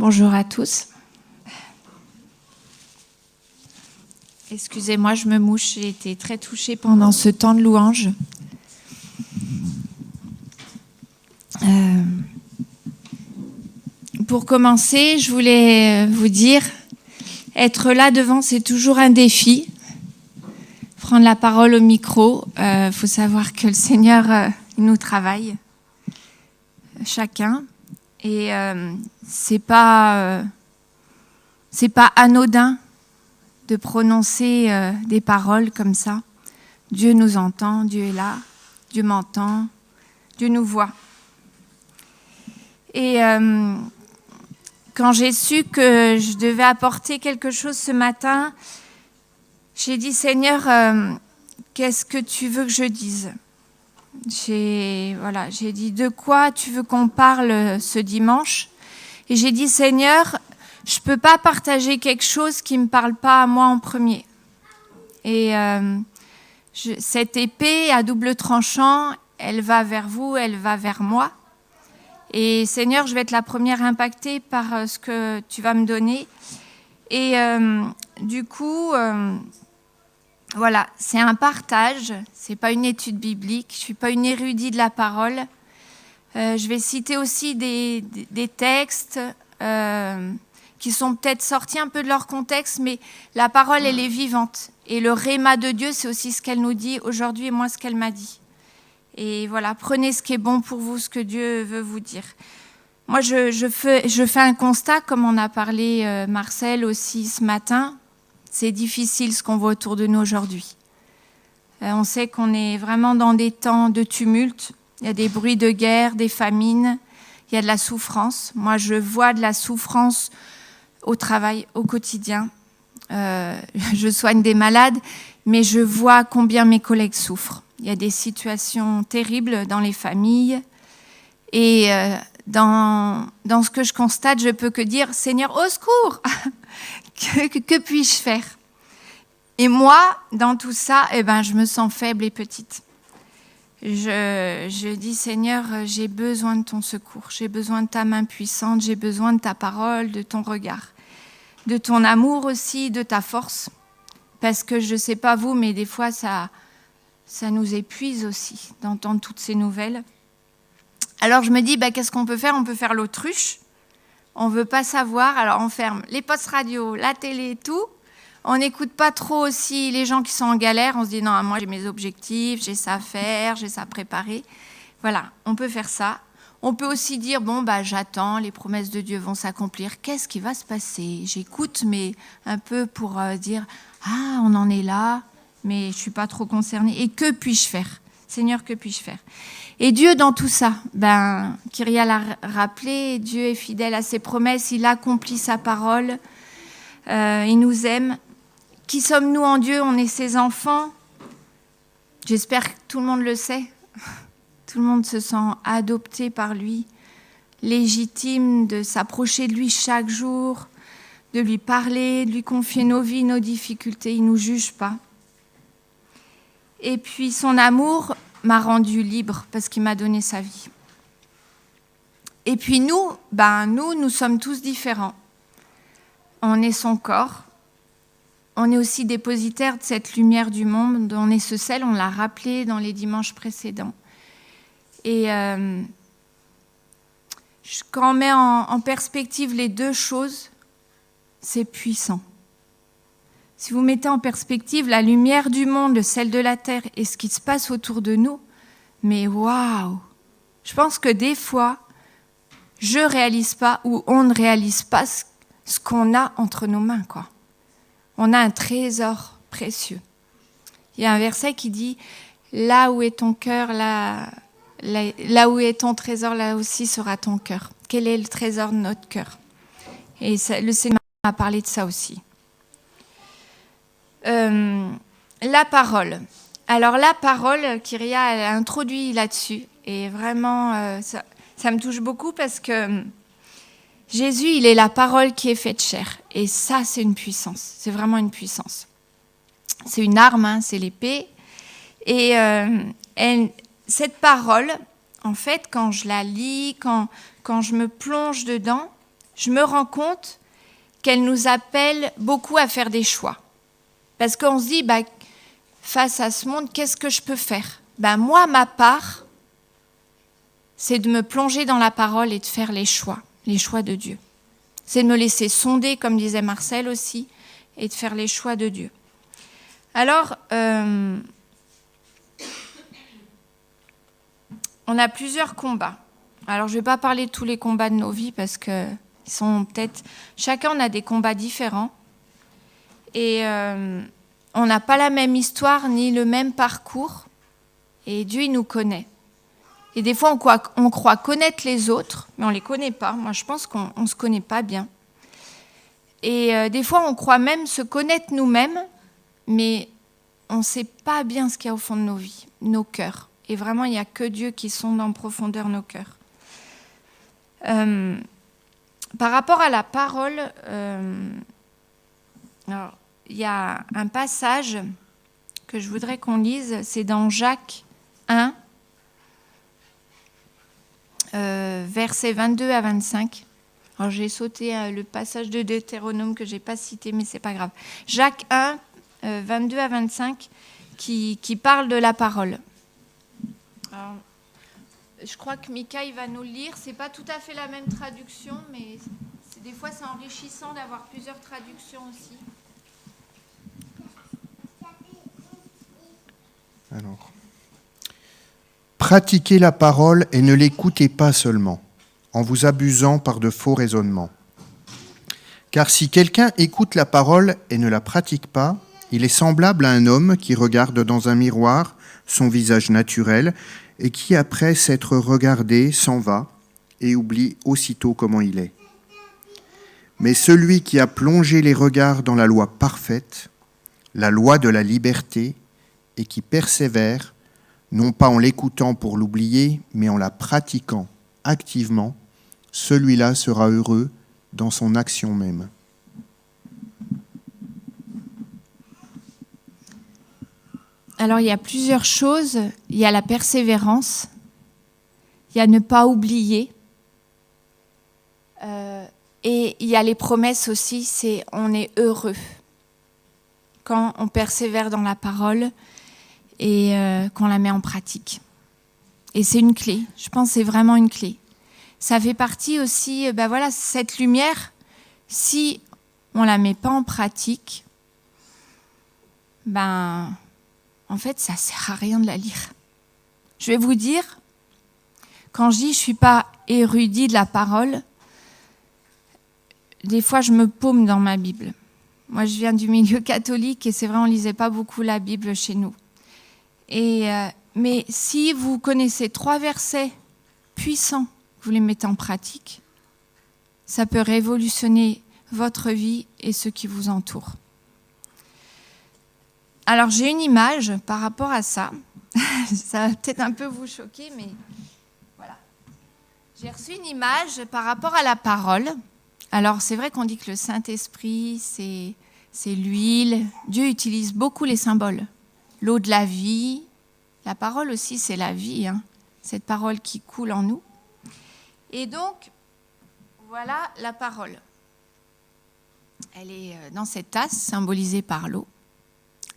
Bonjour à tous. Excusez-moi, je me mouche, j'ai été très touchée pendant ce temps de louange. Pour commencer, je voulais vous dire, être là devant, c'est toujours un défi. Prendre la parole au micro, faut savoir que le Seigneur, il nous travaille, chacun. Et c'est pas anodin de prononcer des paroles comme ça. Dieu nous entend, Dieu est là, Dieu m'entend, Dieu nous voit. Et quand j'ai su que je devais apporter quelque chose ce matin, j'ai dit, Seigneur, qu'est-ce que tu veux que je dise ? J'ai dit, de quoi tu veux qu'on parle ce dimanche ? Et j'ai dit, Seigneur, je ne peux pas partager quelque chose qui ne me parle pas à moi en premier. Et cette épée à double tranchant, elle va vers vous, elle va vers moi. Et Seigneur, je vais être la première impactée par ce que tu vas me donner. Et du coup, voilà, c'est un partage, c'est pas une étude biblique, je suis pas une érudite de la parole. Je vais citer aussi des textes qui sont peut-être sortis un peu de leur contexte, mais la parole, elle est vivante. Et le réma de Dieu, c'est aussi ce qu'elle nous dit aujourd'hui et moi ce qu'elle m'a dit. Et voilà, prenez ce qui est bon pour vous, ce que Dieu veut vous dire. Moi, je fais un constat, comme on a parlé Marcel aussi ce matin. C'est difficile ce qu'on voit autour de nous aujourd'hui. On sait qu'on est vraiment dans des temps de tumulte. Il y a des bruits de guerre, des famines, il y a de la souffrance. Moi, je vois de la souffrance au travail, au quotidien. Je soigne des malades, mais je vois combien mes collègues souffrent. Il y a des situations terribles dans les familles. Et dans ce que je constate, je peux que dire, Seigneur, au secours, que puis-je faire ? Et moi, dans tout ça, je me sens faible et petite. Je dis, Seigneur, j'ai besoin de ton secours, j'ai besoin de ta main puissante, j'ai besoin de ta parole, de ton regard, de ton amour aussi, de ta force. Parce que je ne sais pas vous, mais des fois, ça nous épuise aussi d'entendre toutes ces nouvelles. Alors je me dis, qu'est-ce qu'on peut faire ? On peut faire l'autruche. On ne veut pas savoir, alors on ferme les postes radio, la télé, tout. On n'écoute pas trop aussi les gens qui sont en galère. On se dit, non, moi j'ai mes objectifs, j'ai ça à faire, j'ai ça à préparer. Voilà, on peut faire ça. On peut aussi dire, j'attends, les promesses de Dieu vont s'accomplir. Qu'est-ce qui va se passer ? J'écoute, mais un peu pour dire, on en est là, mais je ne suis pas trop concernée. Et que puis-je faire ? Seigneur, que puis-je faire ? Et Dieu, dans tout ça, Kyria l'a rappelé, Dieu est fidèle à ses promesses, il accomplit sa parole, il nous aime. Qui sommes-nous en Dieu ? On est ses enfants. J'espère que tout le monde le sait. Tout le monde se sent adopté par lui, légitime de s'approcher de lui chaque jour, de lui parler, de lui confier nos vies, nos difficultés. Il ne nous juge pas. Et puis son amour m'a rendue libre parce qu'il m'a donné sa vie. Et puis nous sommes tous différents. On est son corps. On est aussi dépositaire de cette lumière du monde. On est ce sel, on l'a rappelé dans les dimanches précédents. Et quand on met en perspective les deux choses, c'est puissant. Si vous mettez en perspective la lumière du monde, le sel de la terre et ce qui se passe autour de nous, mais waouh ! Je pense que des fois, je ne réalise pas ou on ne réalise pas ce qu'on a entre nos mains, quoi. On a un trésor précieux. Il y a un verset qui dit « Là où est ton cœur, là où est ton trésor, là aussi sera ton cœur. » Quel est le trésor de notre cœur ? Et le Seigneur m'a parlé de ça aussi. La parole. Alors la parole, Kyria elle a introduit là-dessus. Et vraiment, ça me touche beaucoup parce que Jésus, il est la parole qui est faite chair. Et ça, c'est une puissance. C'est vraiment une puissance. C'est une arme, c'est l'épée. Et cette parole, en fait, quand je la lis, quand je me plonge dedans, je me rends compte qu'elle nous appelle beaucoup à faire des choix. Parce qu'on se dit, face à ce monde, qu'est-ce que je peux faire ? Moi, ma part, c'est de me plonger dans la parole et de faire les choix de Dieu. C'est de me laisser sonder, comme disait Marcel aussi, et de faire les choix de Dieu. Alors, on a plusieurs combats. Alors, je ne vais pas parler de tous les combats de nos vies parce que chacun on a des combats différents. Et on n'a pas la même histoire ni le même parcours. Et Dieu, il nous connaît. Et des fois, on croit connaître les autres, mais on ne les connaît pas. Moi, je pense qu'on ne se connaît pas bien. Et des fois, on croit même se connaître nous-mêmes, mais on ne sait pas bien ce qu'il y a au fond de nos vies, nos cœurs. Et vraiment, il n'y a que Dieu qui sonde en profondeur nos cœurs. Par rapport à la parole, alors, il y a un passage que je voudrais qu'on lise, c'est dans Jacques 1, versets 22 à 25. Alors j'ai sauté le passage de Deutéronome que je n'ai pas cité, mais ce n'est pas grave. Jacques 1, 22 à 25, qui parle de la parole. Alors, je crois que Mika, il va nous le lire. Ce n'est pas tout à fait la même traduction, mais des fois c'est enrichissant d'avoir plusieurs traductions aussi. Alors, pratiquez la parole et ne l'écoutez pas seulement, en vous abusant par de faux raisonnements. Car si quelqu'un écoute la parole et ne la pratique pas, il est semblable à un homme qui regarde dans un miroir son visage naturel et qui, après s'être regardé, s'en va et oublie aussitôt comment il est. Mais celui qui a plongé les regards dans la loi parfaite, la loi de la liberté, et qui persévère, non pas en l'écoutant pour l'oublier, mais en la pratiquant activement, celui-là sera heureux dans son action même. Alors, il y a plusieurs choses. Il y a la persévérance, il y a ne pas oublier, et il y a les promesses aussi, c'est on est heureux quand on persévère dans la parole et qu'on la met en pratique. Et c'est une clé, je pense que c'est vraiment une clé. Ça fait partie aussi, cette lumière, si on ne la met pas en pratique, en fait, ça ne sert à rien de la lire. Je vais vous dire, quand je dis je ne suis pas érudit de la parole, des fois je me paume dans ma Bible. Moi, je viens du milieu catholique et c'est vrai, on ne lisait pas beaucoup la Bible chez nous. Mais si vous connaissez 3 versets puissants, vous les mettez en pratique, ça peut révolutionner votre vie et ceux qui vous entourent. Alors, j'ai une image par rapport à ça. Ça va peut-être un peu vous choquer, mais voilà. J'ai reçu une image par rapport à la parole. Alors, c'est vrai qu'on dit que le Saint-Esprit, c'est l'huile. Dieu utilise beaucoup les symboles. L'eau de la vie. La parole aussi, c'est la vie, cette parole qui coule en nous. Et donc, voilà la parole. Elle est dans cette tasse, symbolisée par l'eau.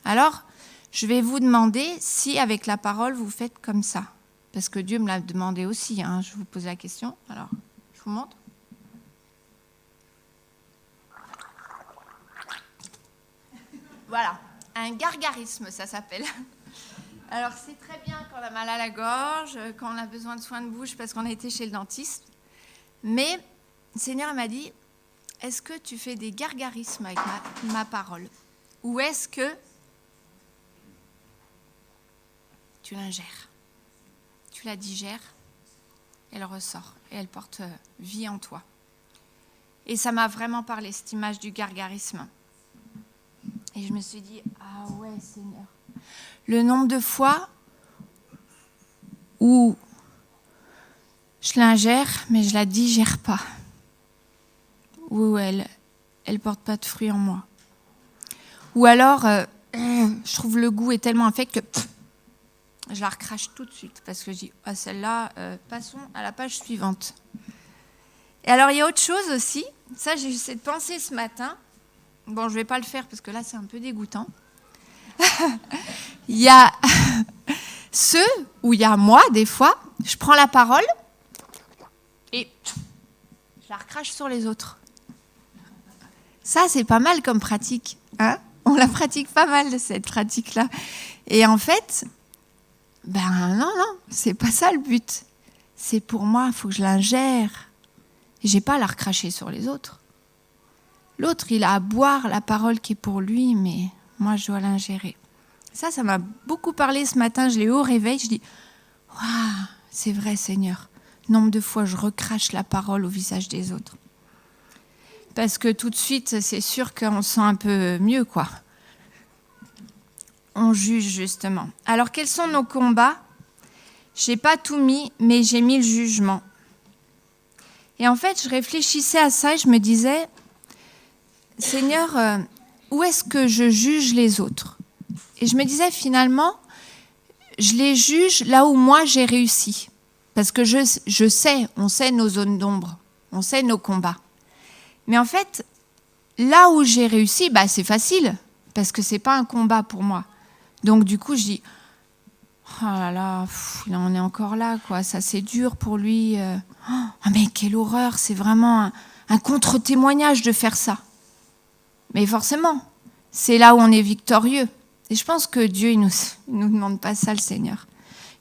Alors, je vais vous demander si, avec la parole, vous faites comme ça. Parce que Dieu me l'a demandé aussi, je vous pose la question. Alors, je vous montre. Voilà, un gargarisme, ça s'appelle. Alors, c'est très bien quand on a mal à la gorge, quand on a besoin de soins de bouche parce qu'on a été chez le dentiste. Mais le Seigneur m'a dit, est-ce que tu fais des gargarismes avec ma parole ? Ou est-ce que tu l'ingères ? Tu la digères, elle ressort et elle porte vie en toi. Et ça m'a vraiment parlé, cette image du gargarisme. Et je me suis dit, ah ouais, Seigneur. Le nombre de fois où je l'ingère, mais je la digère pas. Où elle porte pas de fruits en moi. Ou alors, je trouve le goût est tellement infect que je la recrache tout de suite. Parce que je dis, celle-là, passons à la page suivante. Et alors, il y a autre chose aussi. Ça, j'ai eu cette pensée ce matin. Bon, je ne vais pas le faire parce que là, c'est un peu dégoûtant. Il y a ceux où il y a moi, des fois, je prends la parole et je la recrache sur les autres. Ça, c'est pas mal comme pratique. Hein ? On la pratique pas mal, cette pratique-là. Et en fait, non, c'est pas ça le but. C'est pour moi, il faut que je l'ingère. J'ai pas à la recracher sur les autres. L'autre, il a à boire la parole qui est pour lui, mais moi, je dois l'ingérer. Ça m'a beaucoup parlé ce matin. Je l'ai eu au réveil. Je dis, waouh, c'est vrai, Seigneur. Nombre de fois, je recrache la parole au visage des autres. Parce que tout de suite, c'est sûr qu'on se sent un peu mieux, quoi. On juge, justement. Alors, quels sont nos combats ? J'ai pas tout mis, mais j'ai mis le jugement. Et en fait, je réfléchissais à ça et je me disais, Seigneur, où est-ce que je juge les autres ? Et je me disais, finalement, je les juge là où moi j'ai réussi. Parce que on sait nos zones d'ombre, on sait nos combats. Mais en fait, là où j'ai réussi, c'est facile, parce que c'est pas un combat pour moi. Donc du coup, je dis, oh là là, il en est encore là, quoi. Ça c'est dur pour lui. Oh, mais quelle horreur, c'est vraiment un contre-témoignage de faire ça. Mais forcément, c'est là où on est victorieux. Et je pense que Dieu, il nous demande pas ça, le Seigneur.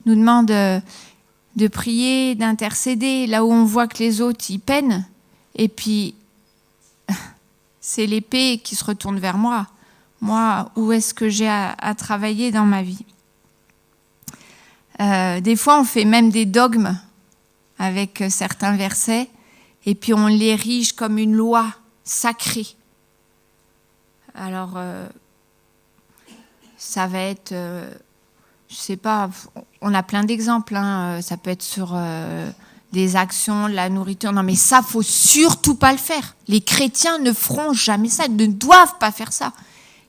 Il nous demande de prier, d'intercéder, là où on voit que les autres, ils peinent. Et puis, c'est l'épée qui se retourne vers moi. Moi, où est-ce que j'ai à travailler dans ma vie ? Des fois, on fait même des dogmes avec certains versets, et puis on l'érige comme une loi sacrée. Alors, ça va être, je sais pas, on a plein d'exemples, hein. Ça peut être sur des actions, la nourriture. Non, mais ça, faut surtout pas le faire. Les chrétiens ne feront jamais ça, ne doivent pas faire ça.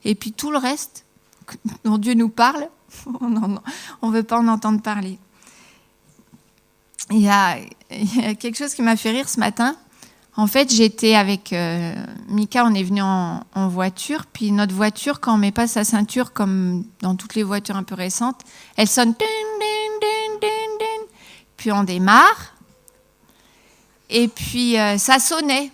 Et puis tout le reste, dont Dieu nous parle, on veut pas en entendre parler. Il y a quelque chose qui m'a fait rire ce matin. En fait, j'étais avec Mika, on est venu en voiture, puis notre voiture, quand on met pas sa ceinture, comme dans toutes les voitures un peu récentes, elle sonne, din, din, din, din, din. Puis on démarre, et puis ça sonnait.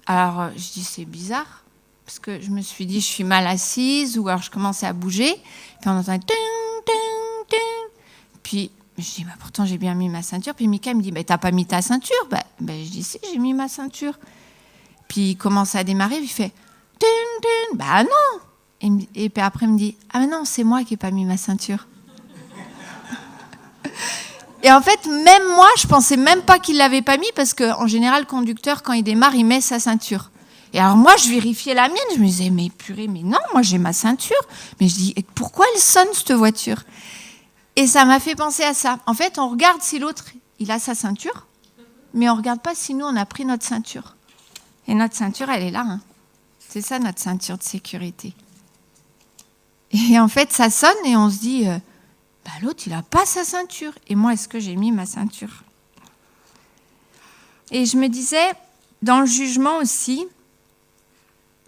Alors je dis, c'est bizarre, parce que je me suis dit, je suis mal assise, ou alors je commençais à bouger, puis on entendait, din, din, din. Puis je dis, pourtant j'ai bien mis ma ceinture. Puis Mika me dit, t'as pas mis ta ceinture ? Je dis, si, j'ai mis ma ceinture. Puis il commence à démarrer, il fait, din, din. Non. Et puis après il me dit, ah mais non, c'est moi qui n'ai pas mis ma ceinture. Et en fait, même moi, je pensais même pas qu'il l'avait pas mis, parce qu'en général, le conducteur, quand il démarre, il met sa ceinture. Et alors moi, je vérifiais la mienne, je me disais, mais purée, mais non, moi j'ai ma ceinture. Mais je dis, pourquoi elle sonne cette voiture ? Et ça m'a fait penser à ça. En fait, on regarde si l'autre, il a sa ceinture, mais on ne regarde pas si nous, on a pris notre ceinture. Et notre ceinture, elle est là. Hein. C'est ça, notre ceinture de sécurité. Et en fait, ça sonne et on se dit, l'autre, il n'a pas sa ceinture. Et moi, est-ce que j'ai mis ma ceinture ? Et je me disais, dans le jugement aussi,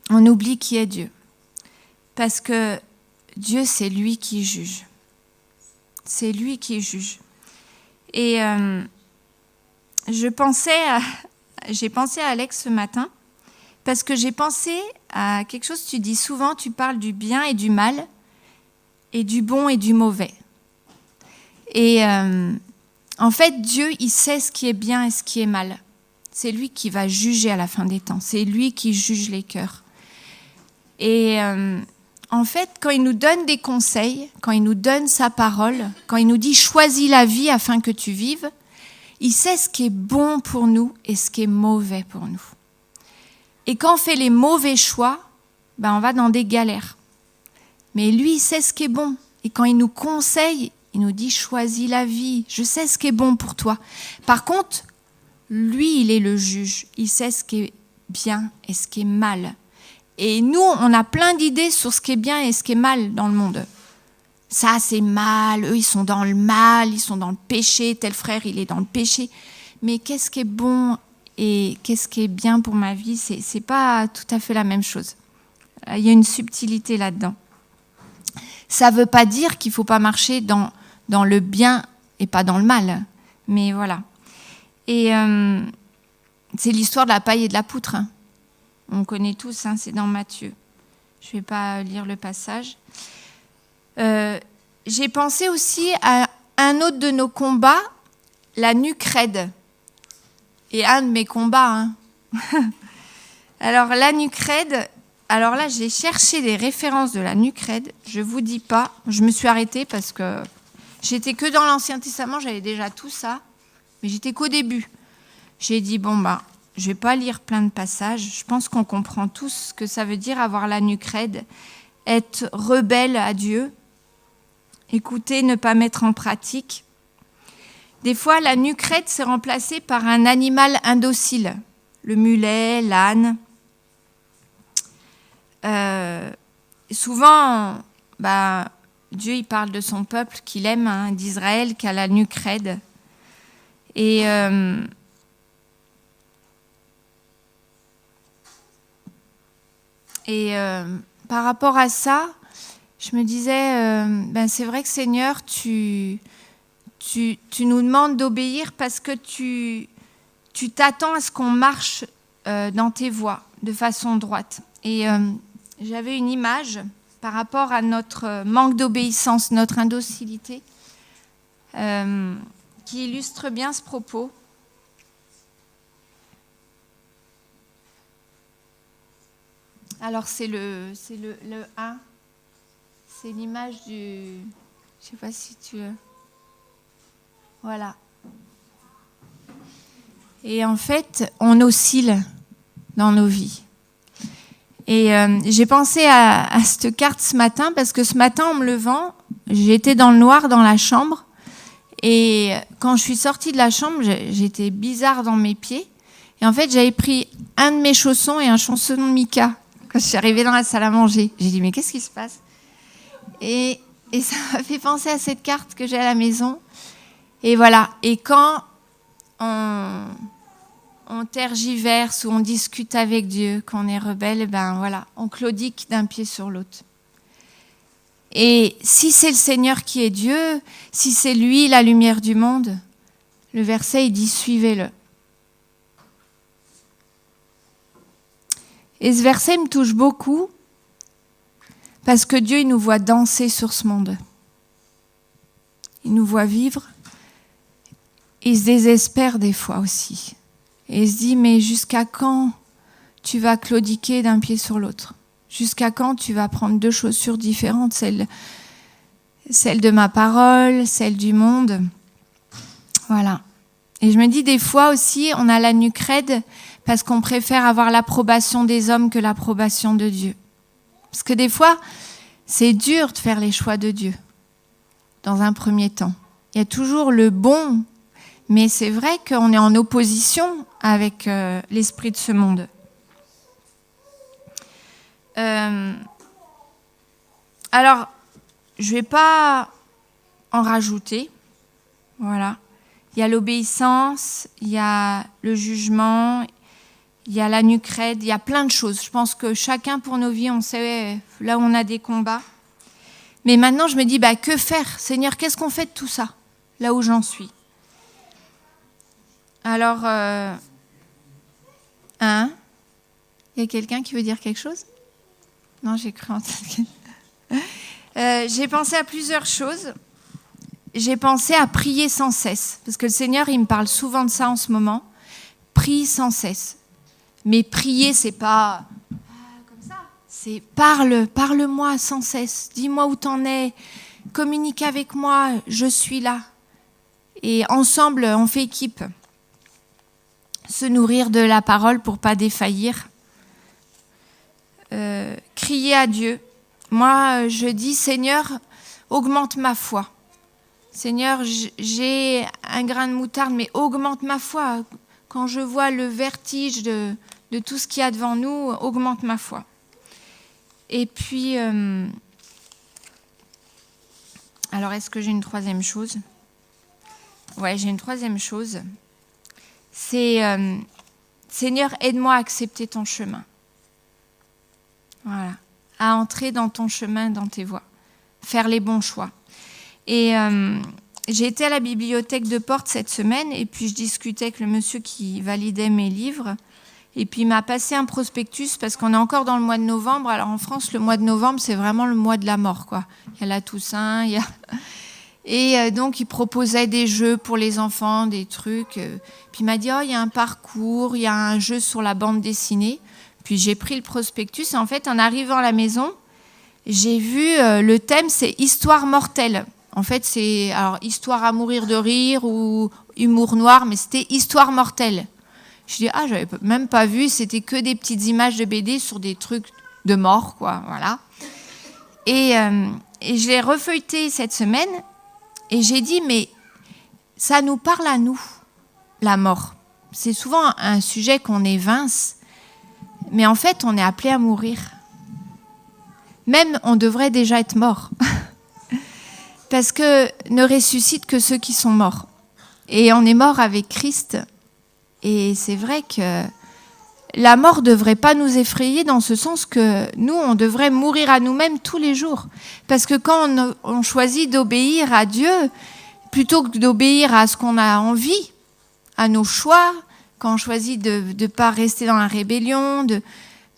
on oublie qui est Dieu. Parce que Dieu, c'est lui qui juge. C'est lui qui juge. Et j'ai pensé à Alex ce matin, parce que j'ai pensé à quelque chose, tu dis souvent, tu parles du bien et du mal, et du bon et du mauvais. Et en fait, Dieu, il sait ce qui est bien et ce qui est mal. C'est lui qui va juger à la fin des temps. C'est lui qui juge les cœurs. Et en fait, quand il nous donne des conseils, quand il nous donne sa parole, quand il nous dit « choisis la vie afin que tu vives », il sait ce qui est bon pour nous et ce qui est mauvais pour nous. Et quand on fait les mauvais choix, on va dans des galères. Mais lui, il sait ce qui est bon. Et quand il nous conseille, il nous dit « choisis la vie, je sais ce qui est bon pour toi ». Par contre, lui, il est le juge. Il sait ce qui est bien et ce qui est mal. Et nous, on a plein d'idées sur ce qui est bien et ce qui est mal dans le monde. Ça, c'est mal, eux, ils sont dans le mal, ils sont dans le péché, tel frère, il est dans le péché. Mais qu'est-ce qui est bon ? et qu'est-ce qui est bien pour ma vie, c'est pas tout à fait la même chose. Il y a une subtilité là-dedans. Ça ne veut pas dire qu'il ne faut pas marcher dans le bien et pas dans le mal. Mais voilà. Et c'est l'histoire de la paille et de la poutre. On connaît tous, c'est dans Matthieu. Je ne vais pas lire le passage. J'ai pensé aussi à un autre de nos combats, la nuque raide. Et un de mes combats. Alors, la nuque raide... Alors là, j'ai cherché des références de la nuque raide. Je ne vous dis pas. Je me suis arrêtée parce que j'étais que dans l'Ancien Testament. J'avais déjà tout ça. Mais j'étais qu'au début. J'ai dit, je ne vais pas lire plein de passages. Je pense qu'on comprend tous ce que ça veut dire avoir la nuque raide. Être rebelle à Dieu. Écouter, ne pas mettre en pratique. Des fois, la nuque raide, c'est remplacé par un animal indocile. Le mulet, l'âne. Souvent, Dieu il parle de son peuple qu'il aime, d'Israël, qui a la nuque raide. Et par rapport à ça, je me disais, c'est vrai que Seigneur, tu nous demandes d'obéir parce que tu t'attends à ce qu'on marche dans tes voies de façon droite. Et j'avais une image par rapport à notre manque d'obéissance, notre indocilité, qui illustre bien ce propos. Alors c'est le 1, c'est l'image du... Je ne sais pas si tu... Voilà. Et en fait, on oscille dans nos vies. Et j'ai pensé à cette carte ce matin, parce que ce matin, en me levant, j'étais dans le noir dans la chambre. Et quand je suis sortie de la chambre, j'étais bizarre dans mes pieds. Et en fait, j'avais pris un de mes chaussons et un chausson de Mika quand je suis arrivée dans la salle à manger. J'ai dit, mais qu'est-ce qui se passe ? Et ça m'a fait penser à cette carte que j'ai à la maison. Et voilà. Et quand on tergiverse ou on discute avec Dieu, quand on est rebelle, on claudique d'un pied sur l'autre. Et si c'est le Seigneur qui est Dieu, si c'est lui la lumière du monde, le verset il dit suivez-le. Et ce verset me touche beaucoup parce que Dieu il nous voit danser sur ce monde. Il nous voit vivre. Il se désespère des fois aussi. Et il se dit, mais jusqu'à quand tu vas claudiquer d'un pied sur l'autre ? Jusqu'à quand tu vas prendre deux chaussures différentes, celle de ma parole, celle du monde ? Voilà. Et je me dis, des fois aussi, on a la nuque raide parce qu'on préfère avoir l'approbation des hommes que l'approbation de Dieu. Parce que des fois, c'est dur de faire les choix de Dieu, dans un premier temps. Il y a toujours le bon, mais c'est vrai qu'on est en opposition avec l'esprit de ce monde. Alors, je ne vais pas en rajouter. Voilà. Il y a l'obéissance, il y a le jugement, il y a la nuque raide, il y a plein de choses. Je pense que chacun pour nos vies, on sait là où on a des combats. Mais maintenant, je me dis, que faire ? Seigneur, qu'est-ce qu'on fait de tout ça, là où j'en suis ? Alors, il y a quelqu'un qui veut dire quelque chose ? Non, j'ai cru entendre. J'ai pensé à plusieurs choses. J'ai pensé à prier sans cesse, parce que le Seigneur, il me parle souvent de ça en ce moment. Prie sans cesse. Mais prier, c'est pas comme ça. C'est parle-moi sans cesse. Dis-moi où t'en es. Communique avec moi. Je suis là. Et ensemble, on fait équipe. Se nourrir de la parole pour pas défaillir. Crier à Dieu. Moi, je dis, Seigneur, augmente ma foi. Seigneur, j'ai un grain de moutarde, mais augmente ma foi. Quand je vois le vertige de tout ce qu'il y a devant nous, augmente ma foi. Et puis, alors, est-ce que j'ai une troisième chose ? Ouais, j'ai une troisième chose. C'est Seigneur, aide-moi à accepter ton chemin. Voilà, à entrer dans ton chemin, dans tes voies, faire les bons choix. Et j'ai été à la bibliothèque de Portes cette semaine et puis je discutais avec le monsieur qui validait mes livres. Et puis il m'a passé un prospectus parce qu'on est encore dans le mois de novembre. Alors en France, le mois de novembre, c'est vraiment le mois de la mort, quoi. Il y a la Toussaint, il y a... Et donc il proposait des jeux pour les enfants, des trucs. Puis il m'a dit, oh, il y a un parcours, il y a un jeu sur la bande dessinée. Puis j'ai pris le prospectus et en fait, en arrivant à la maison, j'ai vu le thème, c'est Histoire mortelle. En fait, c'est alors histoire à mourir de rire ou humour noir, mais c'était Histoire mortelle. Je dis, ah, j'avais même pas vu, c'était que des petites images de BD sur des trucs de mort, quoi, voilà. Et je l'ai refeuilleté cette semaine et j'ai dit, mais ça nous parle à nous, la mort. C'est souvent un sujet qu'on évince, mais en fait, on est appelé à mourir. Même, on devrait déjà être mort. Parce que ne ressuscitent que ceux qui sont morts. Et on est mort avec Christ. Et c'est vrai que la mort ne devrait pas nous effrayer dans ce sens que nous, on devrait mourir à nous-mêmes tous les jours. Parce que quand on choisit d'obéir à Dieu, plutôt que d'obéir à ce qu'on a envie, à nos choix, quand on choisit de ne pas rester dans la rébellion, de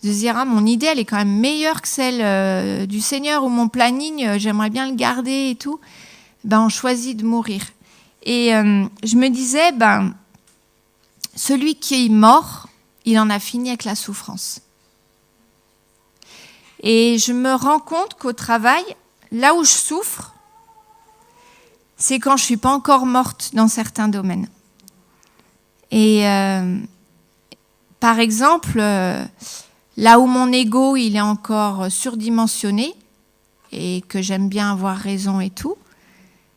se dire, ah, mon idée, elle est quand même meilleure que celle du Seigneur, ou mon planning, j'aimerais bien le garder et tout, ben, on choisit de mourir. Et je me disais, ben, celui qui est mort, il en a fini avec la souffrance. Et je me rends compte qu'au travail, là où je souffre, c'est quand je ne suis pas encore morte dans certains domaines. Et par exemple, là où mon ego il est encore surdimensionné et que j'aime bien avoir raison et tout,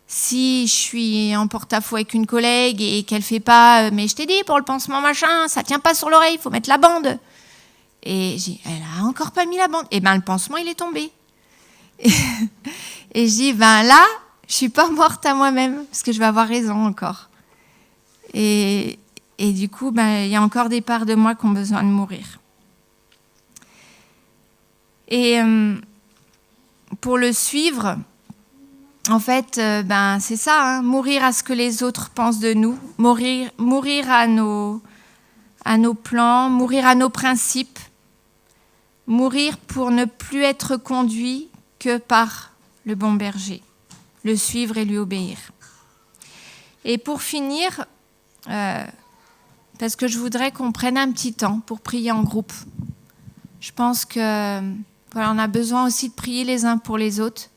si je suis en porte-à-faux avec une collègue et qu'elle fait pas, mais je t'ai dit pour le pansement machin, ça tient pas sur l'oreille, il faut mettre la bande. Et j'ai dit, elle a encore pas mis la bande. Et ben le pansement il est tombé. Et je dis, ben là, je suis pas morte à moi-même parce que je vais avoir raison encore. Et du coup, ben il y a encore des parts de moi qui ont besoin de mourir. Et pour le suivre, en fait, ben, c'est ça, hein, mourir à ce que les autres pensent de nous, mourir à nos plans, mourir à nos principes, mourir pour ne plus être conduit que par le bon berger, le suivre et lui obéir. Et pour finir, parce que je voudrais qu'on prenne un petit temps pour prier en groupe. Je pense que voilà, on a besoin aussi de prier les uns pour les autres.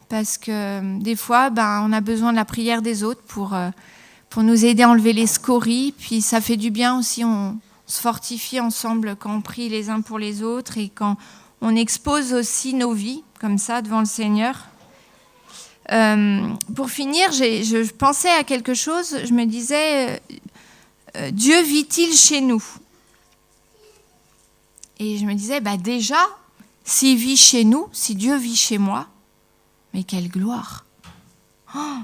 Parce que des fois, ben, on a besoin de la prière des autres pour nous aider à enlever les scories. Puis ça fait du bien aussi, on se fortifie ensemble quand on prie les uns pour les autres et quand on expose aussi nos vies, comme ça, devant le Seigneur. Pour finir, je pensais à quelque chose, je me disais, Dieu vit-il chez nous ? Et je me disais, bah déjà, s'il vit chez nous, si Dieu vit chez moi, mais quelle gloire! Oh,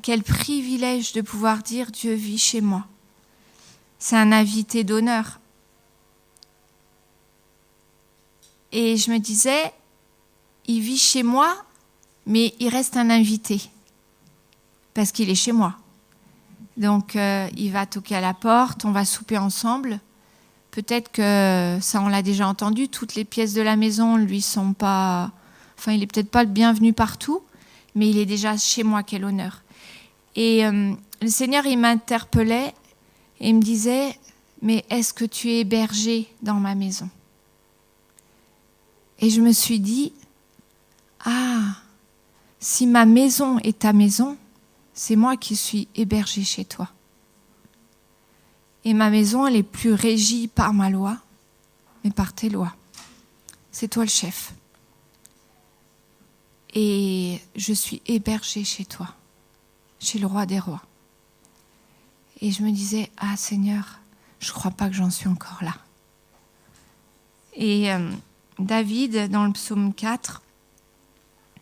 quel privilège de pouvoir dire Dieu vit chez moi. C'est un invité d'honneur. Et je me disais, il vit chez moi, mais il reste un invité. Parce qu'il est chez moi. Donc il va toquer à la porte, on va souper ensemble. Peut-être que ça on l'a déjà entendu, toutes les pièces de la maison lui sont pas... Enfin, il n'est peut-être pas le bienvenu partout, mais il est déjà chez moi, quel honneur. Et le Seigneur, il m'interpellait et il me disait, mais est-ce que tu es hébergé dans ma maison ? Et je me suis dit, ah, si ma maison est ta maison, c'est moi qui suis hébergée chez toi. Et ma maison, elle est plus régie par ma loi, mais par tes lois. C'est toi le chef. Et je suis hébergée chez toi, chez le roi des rois. Et je me disais, ah Seigneur, je ne crois pas que j'en suis encore là. Et David, dans le psaume 4,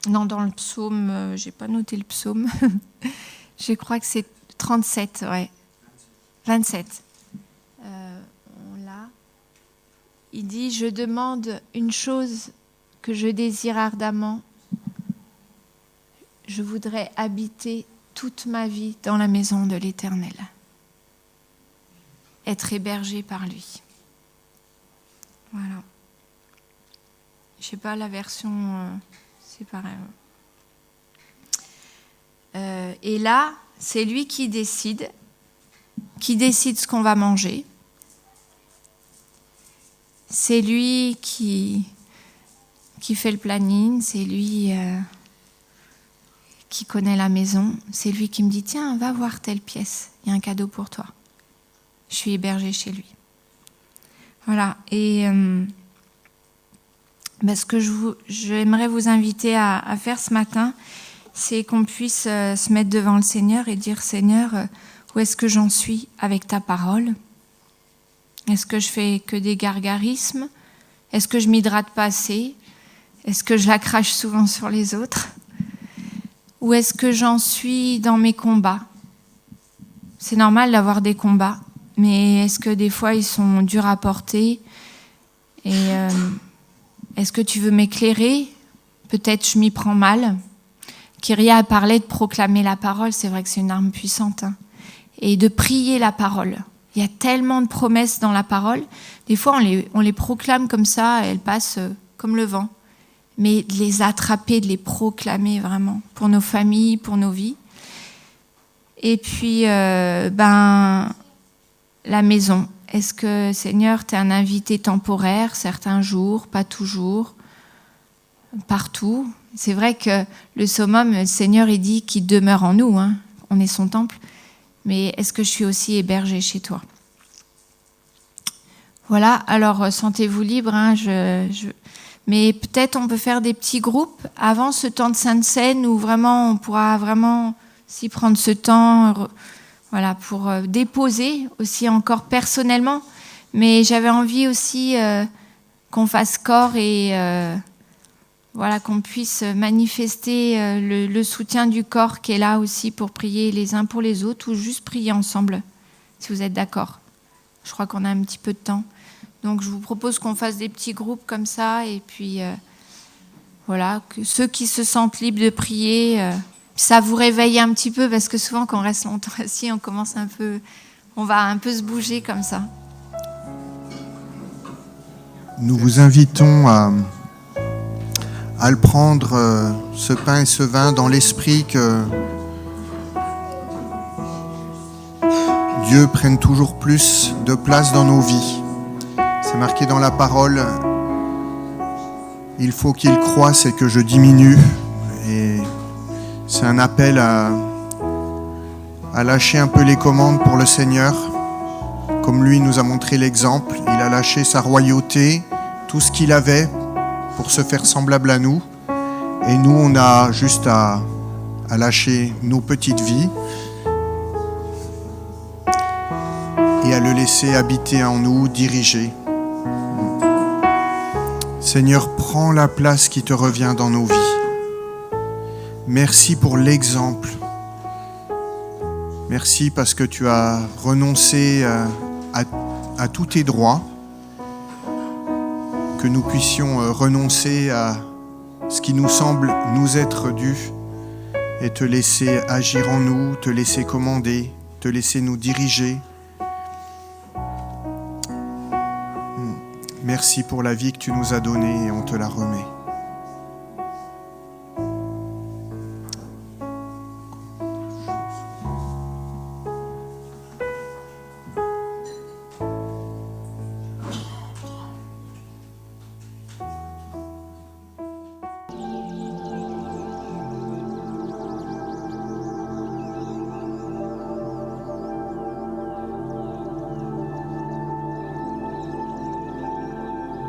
non, dans le psaume, je n'ai pas noté le psaume, je crois que c'est 37, ouais, 27. il dit « Je demande une chose que je désire ardemment. Je voudrais habiter toute ma vie dans la maison de l'Éternel. Être hébergé par lui. » Voilà. Je ne sais pas, la version, c'est pareil. Et là, c'est lui qui décide ce qu'on va manger. C'est lui qui fait le planning, c'est lui qui connaît la maison. C'est lui qui me dit « Tiens, va voir telle pièce, il y a un cadeau pour toi. » Je suis hébergée chez lui. Voilà, et ce que j'aimerais vous inviter à faire ce matin, c'est qu'on puisse se mettre devant le Seigneur et dire « Seigneur, où est-ce que j'en suis avec ta parole ? Est-ce que je fais que des gargarismes ? Est-ce que je m'hydrate pas assez ? Est-ce que je la crache souvent sur les autres ? Où est-ce que j'en suis dans mes combats ? C'est normal d'avoir des combats, mais est-ce que des fois ils sont durs à porter ? Et est-ce que tu veux m'éclairer ? Peut-être je m'y prends mal. Kyria a parlé de proclamer la parole, c'est vrai que c'est une arme puissante. Hein. Et de prier la parole. Il y a tellement de promesses dans la parole. Des fois, on les proclame comme ça, elles passent comme le vent. Mais de les attraper, de les proclamer vraiment, pour nos familles, pour nos vies. Et puis, la maison. Est-ce que, Seigneur, tu es un invité temporaire, certains jours, pas toujours, partout ? C'est vrai que le summum, le Seigneur, il dit qu'il demeure en nous, hein. On est son temple. Mais est-ce que je suis aussi hébergée chez toi ? Voilà, alors sentez-vous libre, hein, mais peut-être on peut faire des petits groupes avant ce temps de Sainte Seine où vraiment on pourra vraiment s'y prendre ce temps, voilà, pour déposer aussi encore personnellement. Mais j'avais envie aussi qu'on fasse corps et voilà, qu'on puisse manifester le soutien du corps qui est là aussi pour prier les uns pour les autres ou juste prier ensemble, si vous êtes d'accord. Je crois qu'on a un petit peu de temps. Donc je vous propose qu'on fasse des petits groupes comme ça et puis voilà, que ceux qui se sentent libres de prier, ça vous réveille un petit peu parce que souvent quand on reste longtemps assis, on va un peu se bouger comme ça. Nous vous invitons à le prendre, ce pain et ce vin, dans l'esprit que Dieu prenne toujours plus de place dans nos vies. C'est marqué dans la parole, il faut qu'il croisse et que je diminue. Et c'est un appel à lâcher un peu les commandes pour le Seigneur. Comme lui nous a montré l'exemple, il a lâché sa royauté, tout ce qu'il avait pour se faire semblable à nous. Et nous, on a juste à lâcher nos petites vies et à le laisser habiter en nous, diriger. Seigneur, prends la place qui te revient dans nos vies. Merci pour l'exemple. Merci parce que tu as renoncé à tous tes droits, que nous puissions renoncer à ce qui nous semble nous être dû et te laisser agir en nous, te laisser commander, te laisser nous diriger. Merci pour la vie que tu nous as donnée et on te la remet.